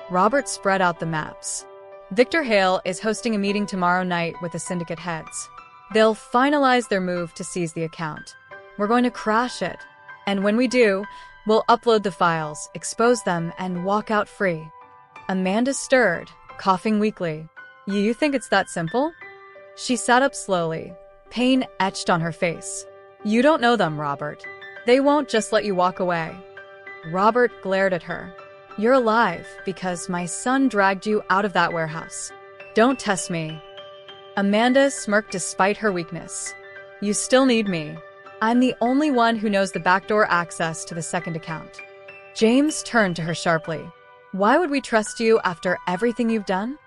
Robert spread out the maps. "Victor Hale is hosting a meeting tomorrow night with the Syndicate heads. They'll finalize their move to seize the account. We're going to crash it. And when we do, we'll upload the files, expose them, and walk out free." Amanda stirred, coughing weakly. You think it's that simple?" She sat up slowly, pain etched on her face. "You don't know them, Robert. They won't just let you walk away." Robert glared at her. "You're alive because my son dragged you out of that warehouse. Don't test me." Amanda smirked despite her weakness. "You still need me. I'm the only one who knows the backdoor access to the second account." James turned to her sharply. "Why would we trust you after everything you've done?"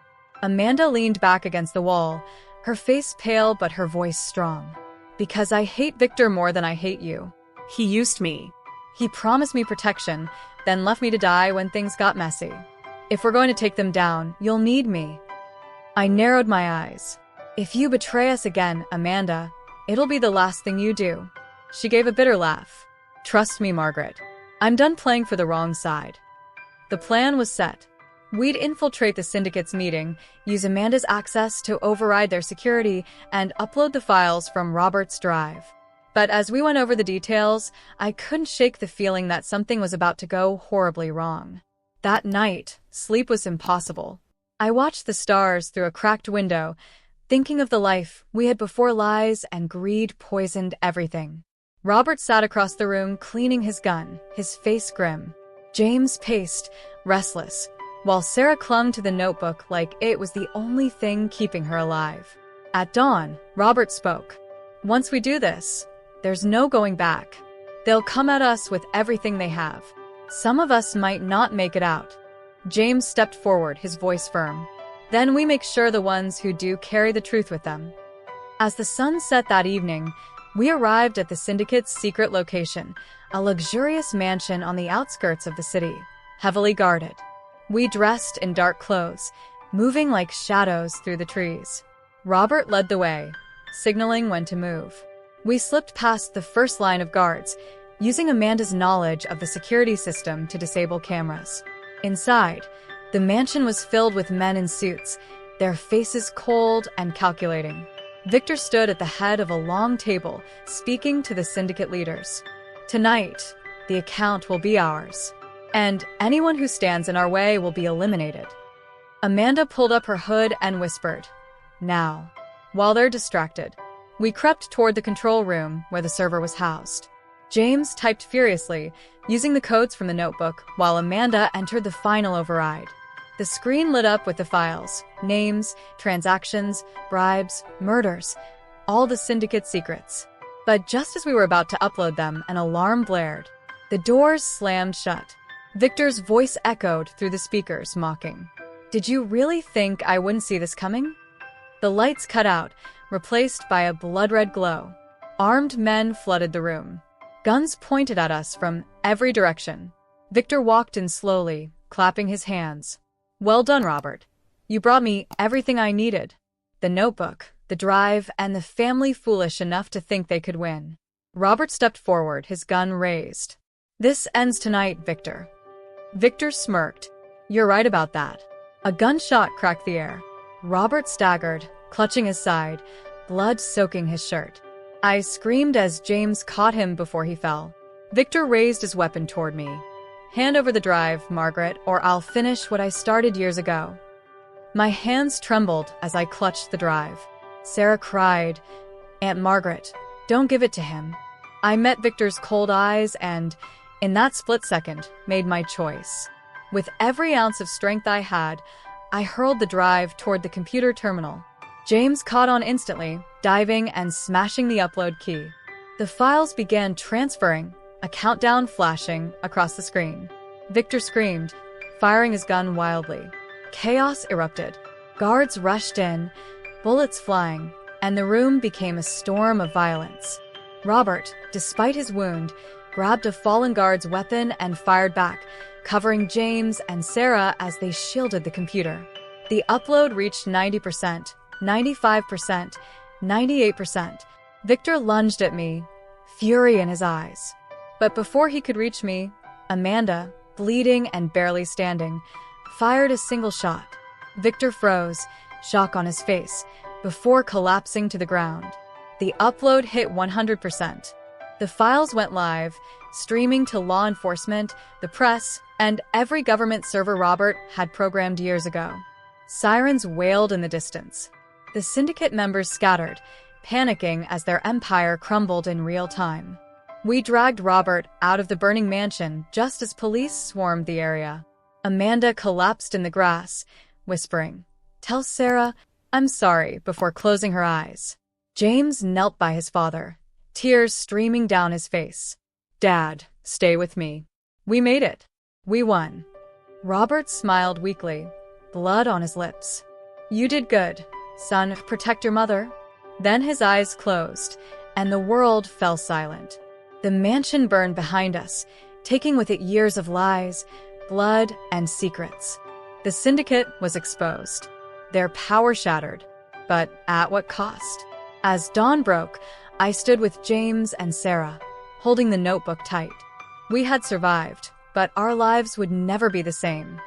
Amanda leaned back against the wall, her face pale but her voice strong. "Because I hate Victor more than I hate you. He used me. He promised me protection, then left me to die when things got messy. If we're going to take them down, you'll need me. I narrowed my eyes. If you betray us again, Amanda, it'll be the last thing you do. She gave a bitter laugh. Trust me, Margaret. I'm done playing for the wrong side. The plan was set. We'd infiltrate the syndicate's meeting, use Amanda's access to override their security, and upload the files from Robert's drive. But as we went over the details, I couldn't shake the feeling that something was about to go horribly wrong. That night, sleep was impossible. I watched the stars through a cracked window, thinking of the life we had before lies and greed poisoned everything. Robert sat across the room cleaning his gun, his face grim. James paced, restless, while Sarah clung to the notebook like it was the only thing keeping her alive. At dawn, Robert spoke. Once we do this, there's no going back. They'll come at us with everything they have. Some of us might not make it out. James stepped forward, his voice firm. Then we make sure the ones who do carry the truth with them. As the sun set that evening, we arrived at the syndicate's secret location, a luxurious mansion on the outskirts of the city, heavily guarded. We dressed in dark clothes, moving like shadows through the trees. Robert led the way, signaling when to move. We slipped past the first line of guards, using Amanda's knowledge of the security system to disable cameras. Inside, the mansion was filled with men in suits, their faces cold and calculating. Victor stood at the head of a long table, speaking to the syndicate leaders. Tonight, the account will be ours, and anyone who stands in our way will be eliminated. Amanda pulled up her hood and whispered, "Now." While they're distracted, we crept toward the control room where the server was housed. James typed furiously, using the codes from the notebook, while Amanda entered the final override. The screen lit up with the files, names, transactions, bribes, murders, all the syndicate secrets. But just as we were about to upload them, an alarm blared. The doors slammed shut. Victor's voice echoed through the speakers, mocking. "Did you really think I wouldn't see this coming?" The lights cut out, replaced by a blood-red glow. Armed men flooded the room. Guns pointed at us from every direction. Victor walked in slowly, clapping his hands. "Well done, Robert. You brought me everything I needed. The notebook, the drive, and the family foolish enough to think they could win." Robert stepped forward, his gun raised. "This ends tonight, Victor." Victor smirked. "You're right about that." A gunshot cracked the air. Robert staggered, clutching his side, blood soaking his shirt. I screamed as James caught him before he fell. Victor raised his weapon toward me. "Hand over the drive, Margaret, or I'll finish what I started years ago." My hands trembled as I clutched the drive. Sarah cried, "Aunt Margaret, don't give it to him." I met Victor's cold eyes and, in that split second, made my choice. With every ounce of strength I had, I hurled the drive toward the computer terminal. James caught on instantly, diving and smashing the upload key. The files began transferring, a countdown flashing across the screen. Victor screamed, firing his gun wildly. Chaos erupted. Guards rushed in, bullets flying, and the room became a storm of violence. Robert, despite his wound, grabbed a fallen guard's weapon and fired back, covering James and Sarah as they shielded the computer. The upload reached 90%, 95%, 98%. Victor lunged at me, fury in his eyes. But before he could reach me, Amanda, bleeding and barely standing, fired a single shot. Victor froze, shock on his face, before collapsing to the ground. The upload hit 100%. The files went live, streaming to law enforcement, the press, and every government server Robert had programmed years ago. Sirens wailed in the distance. The syndicate members scattered, panicking as their empire crumbled in real time. We dragged Robert out of the burning mansion just as police swarmed the area. Amanda collapsed in the grass, whispering, "Tell Sarah I'm sorry," before closing her eyes. James knelt by his father, tears streaming down his face. "Dad, stay with me. We made it. We won." Robert smiled weakly, blood on his lips. "You did good, son. Protect your mother." Then his eyes closed, and the world fell silent. The mansion burned behind us, taking with it years of lies, blood, and secrets. The syndicate was exposed, their power shattered, but at what cost? As dawn broke, I stood with James and Sarah, holding the notebook tight. We had survived, but our lives would never be the same.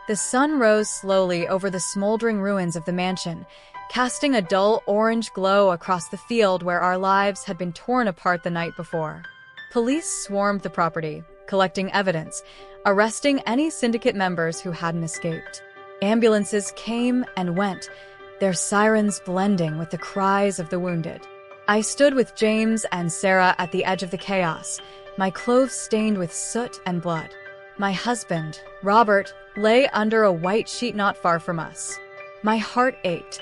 The sun rose slowly over the smoldering ruins of the mansion, casting a dull orange glow across the field where our lives had been torn apart the night before. Police swarmed the property, collecting evidence, arresting any syndicate members who hadn't escaped. Ambulances came and went, their sirens blending with the cries of the wounded. I stood with James and Sarah at the edge of the chaos, my clothes stained with soot and blood. My husband, Robert, lay under a white sheet not far from us. My heart ached,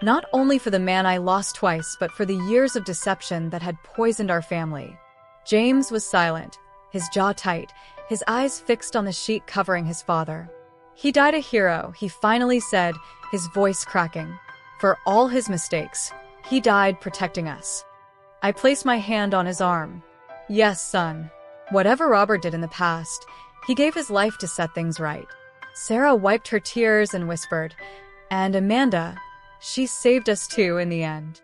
not only for the man I lost twice, but for the years of deception that had poisoned our family. James was silent, his jaw tight, his eyes fixed on the sheet covering his father. He died a hero, he finally said, his voice cracking. For all his mistakes, he died protecting us. I placed my hand on his arm. Yes, son. Whatever Robert did in the past, he gave his life to set things right. Sarah wiped her tears and whispered, and Amanda, she saved us too in the end.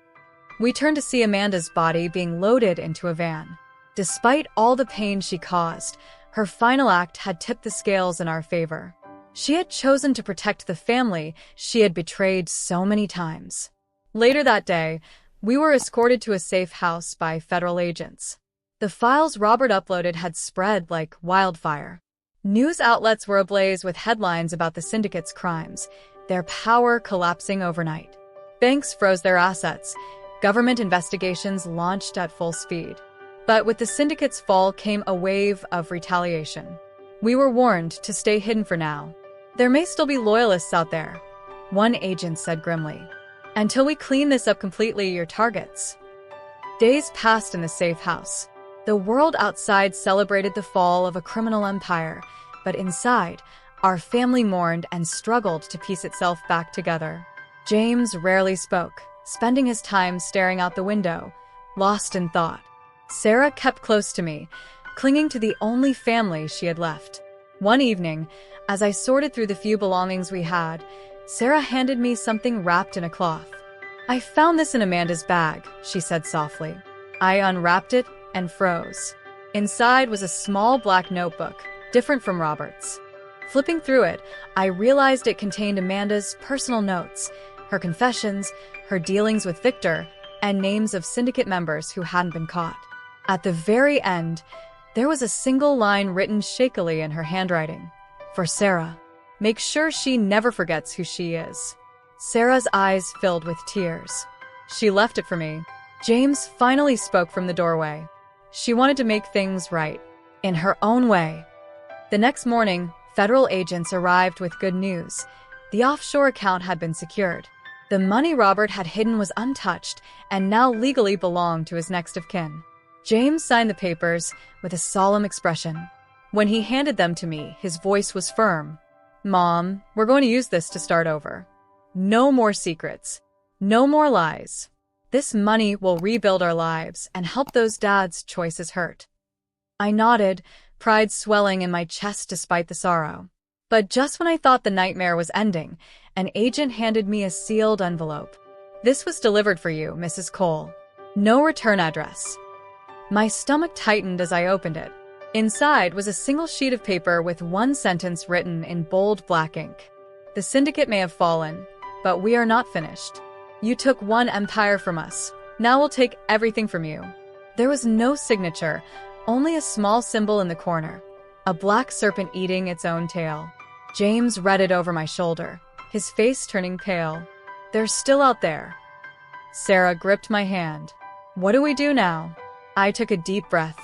We turned to see Amanda's body being loaded into a van. Despite all the pain she caused, her final act had tipped the scales in our favor. She had chosen to protect the family she had betrayed so many times. Later that day, we were escorted to a safe house by federal agents. The files Robert uploaded had spread like wildfire. News outlets were ablaze with headlines about the syndicate's crimes, their power collapsing overnight. Banks froze their assets. Government investigations launched at full speed. But with the syndicate's fall came a wave of retaliation. We were warned to stay hidden for now. There may still be loyalists out there, one agent said grimly. Until we clean this up completely, your targets. Days passed in the safe house. The world outside celebrated the fall of a criminal empire, but inside, our family mourned and struggled to piece itself back together. James rarely spoke, spending his time staring out the window, lost in thought. Sarah kept close to me, clinging to the only family she had left. One evening, as I sorted through the few belongings we had, Sarah handed me something wrapped in a cloth. I found this in Amanda's bag, she said softly. I unwrapped it and froze. Inside was a small black notebook, different from Robert's. Flipping through it, I realized it contained Amanda's personal notes, her confessions, her dealings with Victor, and names of syndicate members who hadn't been caught. At the very end, there was a single line written shakily in her handwriting. For Sarah. Make sure she never forgets who she is. Sarah's eyes filled with tears. She left it for me. James finally spoke from the doorway. She wanted to make things right, in her own way. The next morning, federal agents arrived with good news. The offshore account had been secured. The money Robert had hidden was untouched and now legally belonged to his next of kin. James signed the papers with a solemn expression. When he handed them to me, his voice was firm. Mom, we're going to use this to start over. No more secrets. No more lies. This money will rebuild our lives and help those dads' choices hurt. I nodded, pride swelling in my chest despite the sorrow. But just when I thought the nightmare was ending, an agent handed me a sealed envelope. This was delivered for you, Mrs. Cole. No return address. My stomach tightened as I opened it. Inside was a single sheet of paper with one sentence written in bold black ink. The syndicate may have fallen, but we are not finished. You took one empire from us. Now we'll take everything from you. There was no signature, only a small symbol in the corner. A black serpent eating its own tail. James read it over my shoulder, his face turning pale. They're still out there. Sarah gripped my hand. What do we do now? I took a deep breath,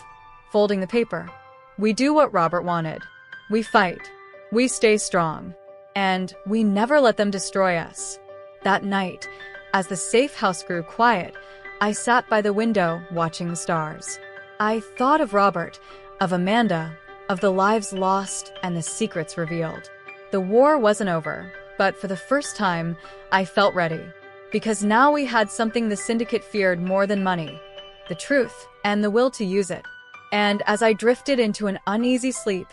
folding the paper. We do what Robert wanted. We fight. We stay strong. And we never let them destroy us. That night, as the safe house grew quiet, I sat by the window watching the stars. I thought of Robert, of Amanda, of the lives lost and the secrets revealed. The war wasn't over, but for the first time, I felt ready. Because now we had something the syndicate feared more than money. The truth and the will to use it. And as I drifted into an uneasy sleep,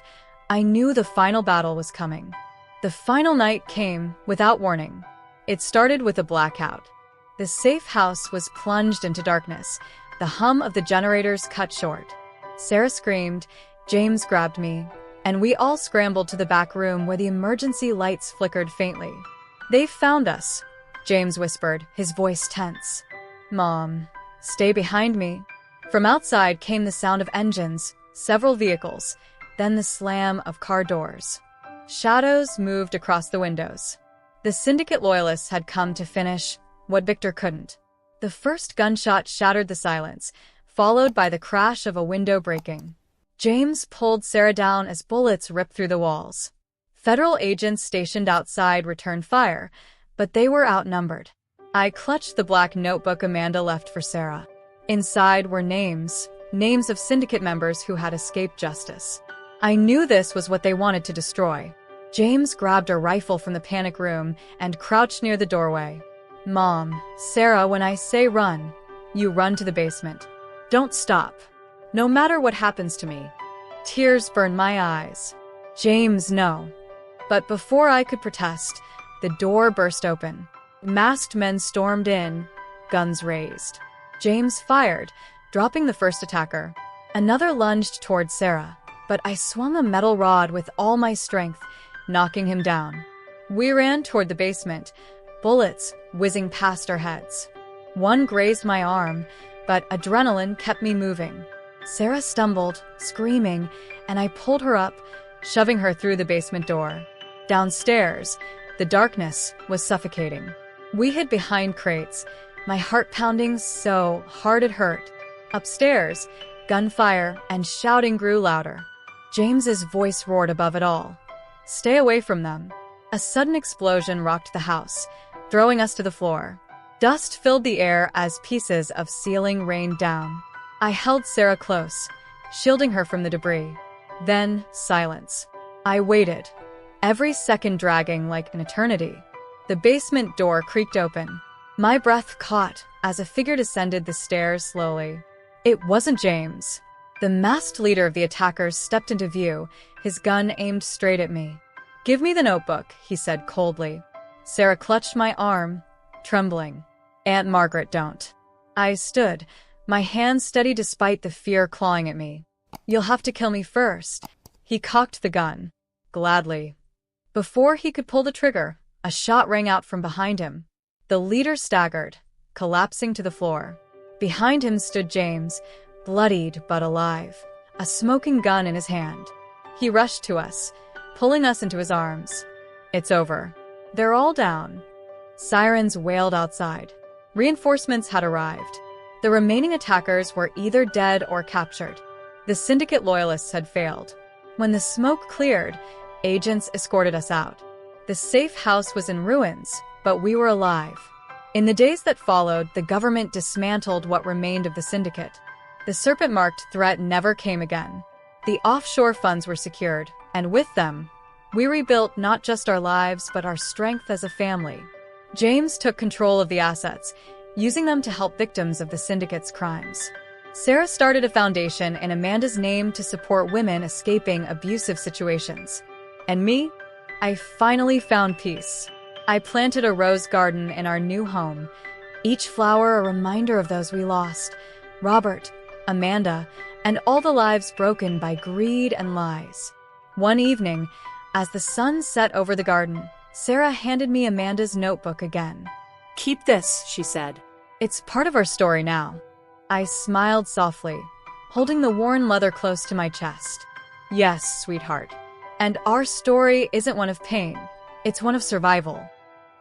I knew the final battle was coming. The final night came without warning. It started with a blackout. The safe house was plunged into darkness, the hum of the generators cut short. Sarah screamed, James grabbed me, and we all scrambled to the back room where the emergency lights flickered faintly. "They've found us," James whispered, his voice tense. "Mom, stay behind me." From outside came the sound of engines, several vehicles, then the slam of car doors. Shadows moved across the windows. The syndicate loyalists had come to finish what Victor couldn't. The first gunshot shattered the silence, followed by the crash of a window breaking. James pulled Sarah down as bullets ripped through the walls. Federal agents stationed outside returned fire, but they were outnumbered. I clutched the black notebook Amanda left for Sarah. Inside were names of syndicate members who had escaped justice. I knew this was what they wanted to destroy. James grabbed a rifle from the panic room and crouched near the doorway. "Mom, Sarah, when I say run, you run to the basement. Don't stop. No matter what happens to me." Tears burned my eyes. "James, no." But before I could protest, the door burst open. Masked men stormed in, guns raised. James fired, dropping the first attacker. Another lunged toward Sarah, but I swung a metal rod with all my strength, knocking him down. We ran toward the basement, bullets whizzing past our heads. One grazed my arm, but adrenaline kept me moving. Sarah stumbled, screaming, and I pulled her up, shoving her through the basement door. Downstairs, the darkness was suffocating. We hid behind crates, my heart pounding so hard it hurt. Upstairs, gunfire and shouting grew louder. James's voice roared above it all. "Stay away from them." A sudden explosion rocked the house, throwing us to the floor. Dust filled the air as pieces of ceiling rained down. I held Sarah close, shielding her from the debris. Then, silence. I waited, every second dragging like an eternity. The basement door creaked open. My breath caught as a figure descended the stairs slowly. It wasn't James. The masked leader of the attackers stepped into view, his gun aimed straight at me. "Give me the notebook," he said coldly. Sarah clutched my arm, trembling. "Aunt Margaret, don't." I stood, my hands steady despite the fear clawing at me. "You'll have to kill me first." He cocked the gun. "Gladly." Before he could pull the trigger, a shot rang out from behind him. The leader staggered, collapsing to the floor. Behind him stood James, bloodied but alive, a smoking gun in his hand. He rushed to us, pulling us into his arms. "It's over. They're all down." Sirens wailed outside. Reinforcements had arrived. The remaining attackers were either dead or captured. The syndicate loyalists had failed. When the smoke cleared, agents escorted us out. The safe house was in ruins, but we were alive. In the days that followed, the government dismantled what remained of the syndicate. The serpent-marked threat never came again. The offshore funds were secured, and with them, we rebuilt not just our lives, but our strength as a family. James took control of the assets, using them to help victims of the syndicate's crimes. Sarah started a foundation in Amanda's name to support women escaping abusive situations. And me? I finally found peace. I planted a rose garden in our new home, each flower a reminder of those we lost, Robert, Amanda, and all the lives broken by greed and lies. One evening, as the sun set over the garden, Sarah handed me Amanda's notebook again. "Keep this," she said. "It's part of our story now." I smiled softly, holding the worn leather close to my chest. "Yes, sweetheart. And our story isn't one of pain, it's one of survival."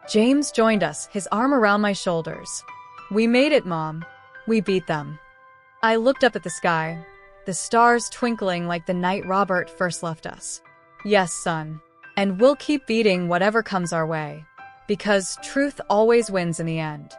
James joined us, his arm around my shoulders. "We made it, Mom. We beat them." I looked up at the sky, the stars twinkling like the night Robert first left us. "Yes, son. And we'll keep beating whatever comes our way. Because truth always wins in the end."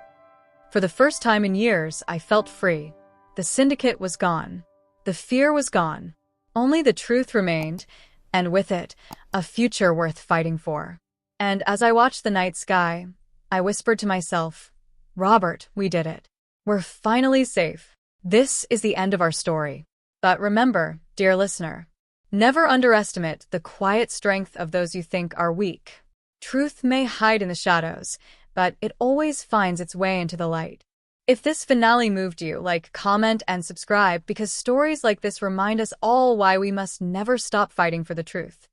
For the first time in years, I felt free. The syndicate was gone. The fear was gone. Only the truth remained, and with it, a future worth fighting for. And as I watched the night sky, I whispered to myself, "Robert, we did it. We're finally safe. This is the end of our story. But remember, dear listener, never underestimate the quiet strength of those you think are weak. Truth may hide in the shadows, but it always finds its way into the light. If this finale moved you, like, comment, and subscribe, because stories like this remind us all why we must never stop fighting for the truth.